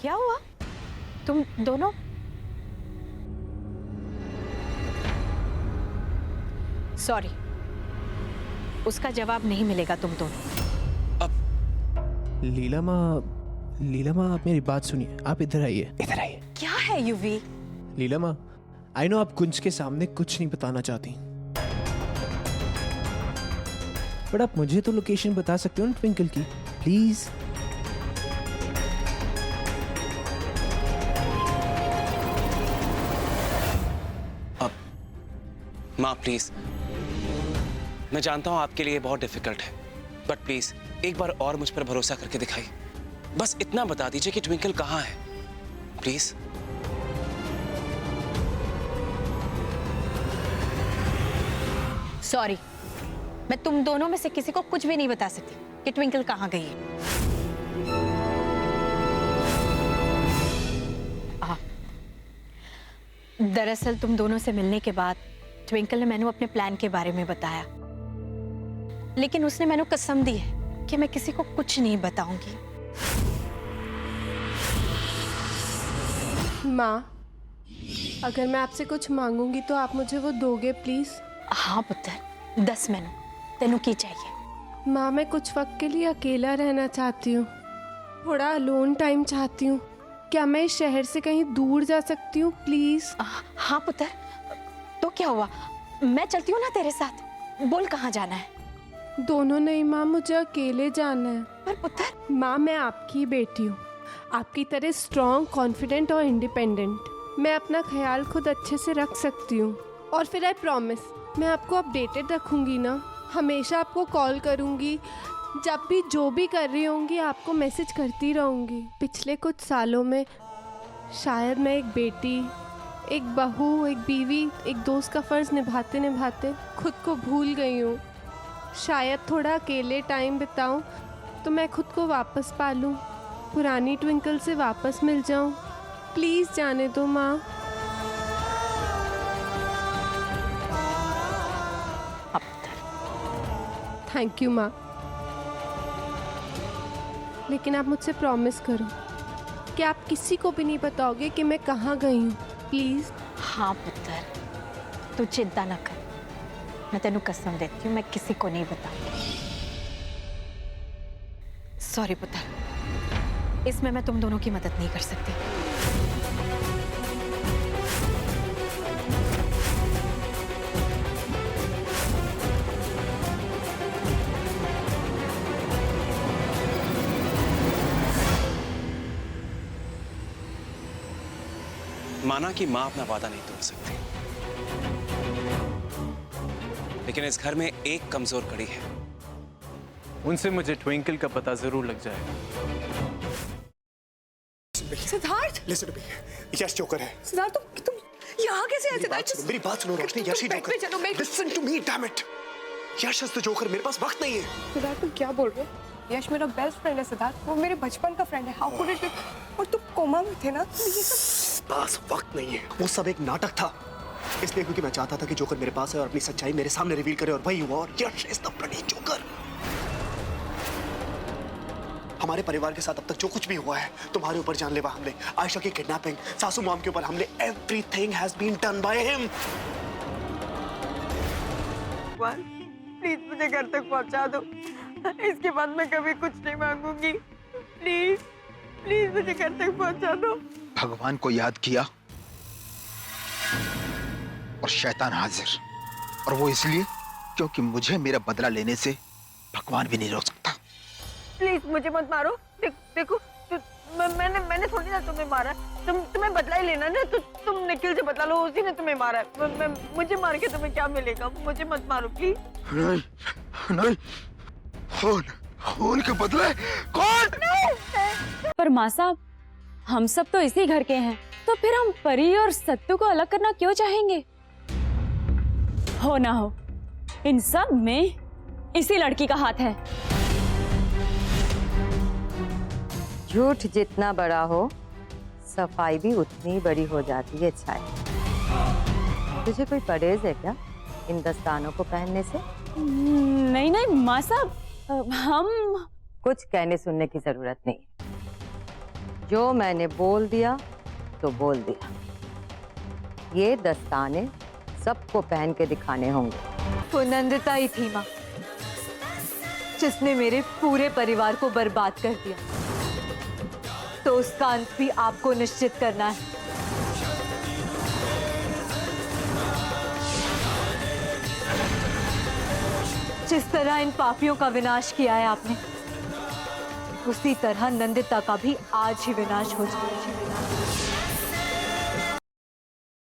क्या हुआ? तुम दोनों? सॉरी, उसका जवाब नहीं मिलेगा तुम दोनों। लीला माँ आप मेरी बात सुनिए, आप इधर आइए, इधर आइए। क्या है युवी? लीला माँ, आई नो आप कुंज के सामने कुछ नहीं बताना चाहती, बट आप मुझे तो लोकेशन बता सकते हो ना ट्विंकल की, प्लीज। माँ प्लीज, मैं जानता हूं आपके लिए बहुत डिफिकल्ट है, बट प्लीज एक बार और मुझ पर भरोसा करके दिखाइए। बस इतना बता दीजिए कि ट्विंकल कहाँ है, प्लीज। सॉरी, मैं तुम दोनों में से किसी को कुछ भी नहीं बता सकती कि ट्विंकल कहाँ गई है। दरअसल तुम दोनों से मिलने के बाद ट्विंकल ने मैंने अपने प्लान के बारे में बताया, लेकिन उसने मैंने कसम दी है कि मैं किसी को कुछ नहीं बताऊंगी। माँ, अगर मैं आपसे कुछ मांगूंगी तो आप मुझे वो दोगे प्लीज? हाँ पुत्र, 10 मैनू तेनू की चाहिए? माँ, मैं कुछ वक्त के लिए अकेला रहना चाहती हूँ, थोड़ा अलोन टाइम चाहती हूँ। क्या मैं इस शहर से कहीं दूर जा सकती हूँ प्लीज? हाँ पुत्र, तो क्या हुआ, मैं चलती हूँ ना तेरे साथ। बोल कहाँ जाना है? दोनों नहीं माँ, मुझे अकेले जाना है। पर पुत्र, माँ, मैं आपकी बेटी हूँ, आपकी तरह स्ट्रॉन्ग, कॉन्फिडेंट और इंडिपेंडेंट। मैं अपना ख्याल खुद अच्छे से रख सकती हूँ, और फिर आई प्रॉमिस मैं आपको अपडेटेड रखूँगी ना, हमेशा आपको कॉल करूँगी, जब भी जो भी कर रही होंगी आपको मैसेज करती रहूँगी। पिछले कुछ सालों में शायद मैं एक बेटी, एक बहू, एक बीवी, एक दोस्त का फ़र्ज़ निभाते निभाते खुद को भूल गई हूँ। शायद थोड़ा अकेले टाइम बिताऊं तो मैं खुद को वापस पा लूं, पुरानी ट्विंकल से वापस मिल जाऊं। प्लीज़ जाने दो माँ। थैंक यू माँ, लेकिन आप मुझसे प्रॉमिस करो कि आप किसी को भी नहीं बताओगे कि मैं कहाँ गई हूँ, प्लीज़। हाँ पुत्र, तू चिंता ना कर, मैं तेनू कसम देती हूँ मैं किसी को नहीं बताऊंगी। सॉरी पुत्र, इसमें मैं तुम दोनों की मदद नहीं कर सकती। माना कि माँ अपना वादा नहीं तोड़ सकती, लेकिन इस घर में एक कमजोर कड़ी है, उनसे मुझे ट्विंकल का पता जरूर लग जाएगा। Siddharth, Listen to me. Yash joker है। सिद्धार्थ तुम यहाँ कैसे आए? सिद्धार्थ मेरी बात सुनो रोशनी, यश ही जोकर। चलो मैं। Listen to me, damn it. Yash is the joker, मेरे पास वक्त नहीं है। सिद्धार्थ तुम क्या बोल रहे हो? यश मेरा बेस्ट फ्रेंड है सिद्धार्थ, वो मेरे बचपन का फ्रेंड है। How could it be? और तुम कोमा में थे ना, तो ये सब पास वक्त नहीं है, वो सब एक नाटक था, इसलिए क्योंकि मैं चाहता था कि जोकर मेरे पास है और अपनी सच्चाई मेरे सामने रिवील करे, और वही हुआ। और यश इज द ब्लडी जोकर। हमारे परिवार के साथ अब तक जो कुछ भी हुआ है, तुम्हारे ऊपर जानलेवा हमले, आयशा की किडनैपिंग, सासू मॉम के ऊपर हमले, everything has been done by him. Please मुझे घर तक पहुंचा दो, इसके बाद मैं कभी कुछ नहीं मांगूंगी। प्लीज प्लीज मुझे घर तक पहुंचा दो। भगवान को याद किया और शैतान हाजिर, और वो इसलिए क्योंकि मुझे मेरा बदला लेने से भगवान भी नहीं रोक सकता। प्लीज मुझे मत मारो। देखो मैंने थोड़ी ना तुम्हें मारा, तुम्हें बदला ही लेना ना, तो तुम निखिल से बदला लो, उसी ने तुम्हें मारा है। मुझे मार के तुम्हें क्या मिलेगा? मुझे मत मारो प्लीज। नहीं नहीं, खून के बदले कौन? पर माँ साहब, हम सब तो इसी घर के हैं, तो फिर हम परी और सत्तू को अलग करना क्यों चाहेंगे? हो ना हो, इन सब में इसी लड़की का हाथ है। झूठ जितना बड़ा हो, सफाई भी उतनी बड़ी हो जाती है। छाया, तुझे कोई परहेज है क्या इन दस्तानों को पहनने से? नहीं नहीं माँ साहब, हम कुछ कहने सुनने की जरूरत नहीं। जो मैंने बोल दिया तो बोल दिया। ये दस्ताने सबको पहन के दिखाने होंगे। वो नंदिता ही थी माँ, जिसने मेरे पूरे परिवार को बर्बाद कर दिया। तो उसका अंत भी आपको निश्चित करना है। जिस तरह इन पापियों का विनाश किया है आपने, उसी तरह नंदिता का भी आज ही विनाश हो जाए।